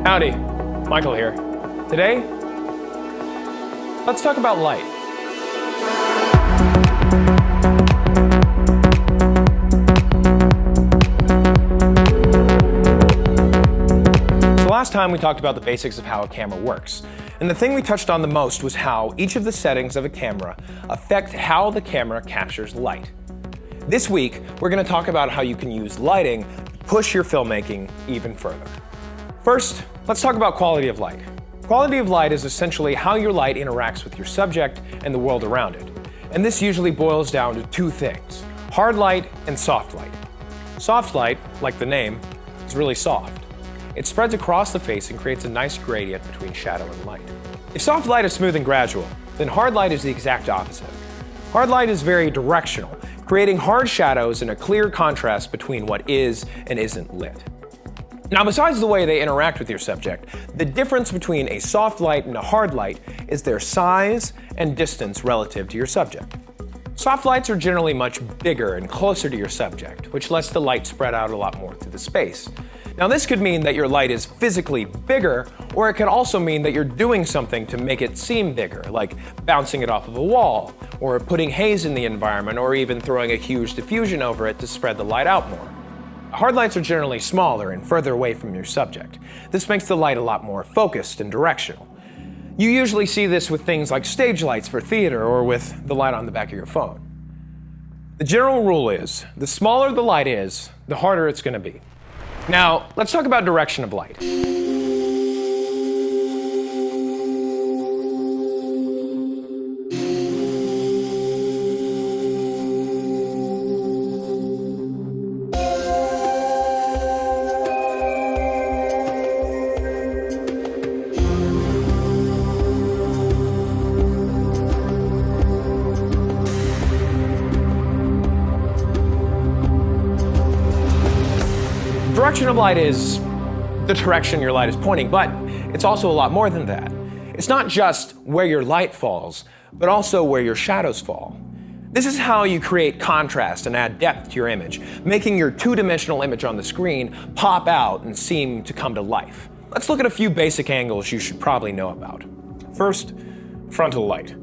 Howdy, Michael here. Today, let's talk about light. So last time we talked about the basics of how a camera works. And the thing we touched on the most was how each of the settings of a camera affect how the camera captures light. This week, we're going to talk about how you can use lighting to push your filmmaking even further. First, let's talk about quality of light. Quality of light is essentially how your light interacts with your subject and the world around it. And this usually boils down to two things: hard light and soft light. Soft light, like the name, is really soft. It spreads across the face and creates a nice gradient between shadow and light. If soft light is smooth and gradual, then hard light is the exact opposite. Hard light is very directional, creating hard shadows and a clear contrast between what is and isn't lit. Now, besides the way they interact with your subject, the difference between a soft light and a hard light is their size and distance relative to your subject. Soft lights are generally much bigger and closer to your subject, which lets the light spread out a lot more through the space. Now, this could mean that your light is physically bigger, or it could also mean that you're doing something to make it seem bigger, like bouncing it off of a wall, or putting haze in the environment, or even throwing a huge diffusion over it to spread the light out more. Hard lights are generally smaller and further away from your subject. This makes the light a lot more focused and directional. You usually see this with things like stage lights for theater or with the light on the back of your phone. The general rule is, the smaller the light is, the harder it's going to be. Now, let's talk about direction of light. Direction of light is the direction your light is pointing, but it's also a lot more than that. It's not just where your light falls, but also where your shadows fall. This is how you create contrast and add depth to your image, making your two-dimensional image on the screen pop out and seem to come to life. Let's look at a few basic angles you should probably know about. First, frontal light.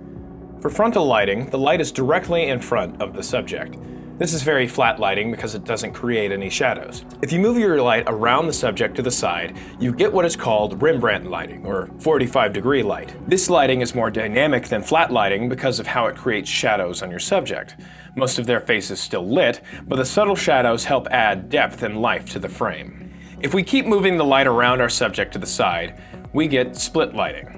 For frontal lighting, the light is directly in front of the subject. This is very flat lighting because it doesn't create any shadows. If you move your light around the subject to the side, you get what is called REMBRANT lighting, or 45-degree light. This lighting is more dynamic than flat lighting because of how it creates shadows on your subject. Most of their face is still lit, but the subtle shadows help add depth and life to the frame. If we keep moving the light around our subject to the side, we get split lighting.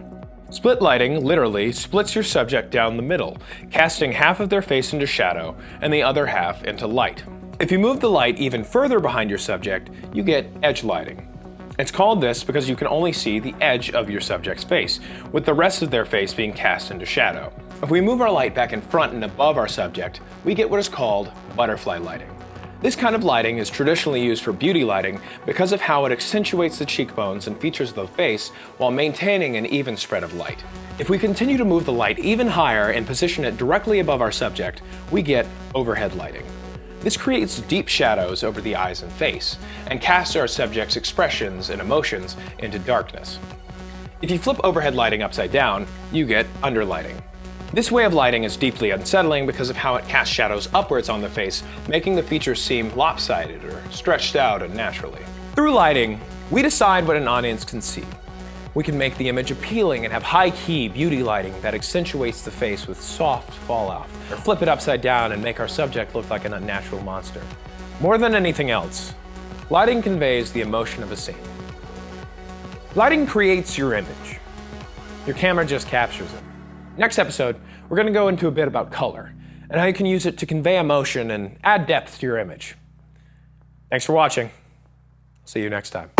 Split lighting literally splits your subject down the middle, casting half of their face into shadow and the other half into light. If you move the light even further behind your subject, you get edge lighting. It's called this because you can only see the edge of your subject's face, with the rest of their face being cast into shadow. If we move our light back in front and above our subject, we get what is called butterfly lighting. This kind of lighting is traditionally used for beauty lighting because of how it accentuates the cheekbones and features of the face while maintaining an even spread of light. If we continue to move the light even higher and position it directly above our subject, we get overhead lighting. This creates deep shadows over the eyes and face and casts our subject's expressions and emotions into darkness. If you flip overhead lighting upside down, you get underlighting. This way of lighting is deeply unsettling because of how it casts shadows upwards on the face, making the features seem lopsided or stretched out unnaturally. Through lighting, we decide what an audience can see. We can make the image appealing and have high-key beauty lighting that accentuates the face with soft fall-off, or flip it upside down and make our subject look like an unnatural monster. More than anything else, lighting conveys the emotion of a scene. Lighting creates your image. Your camera just captures it. Next episode, we're going to go into a bit about color and how you can use it to convey emotion and add depth to your image. Thanks for watching. See you next time.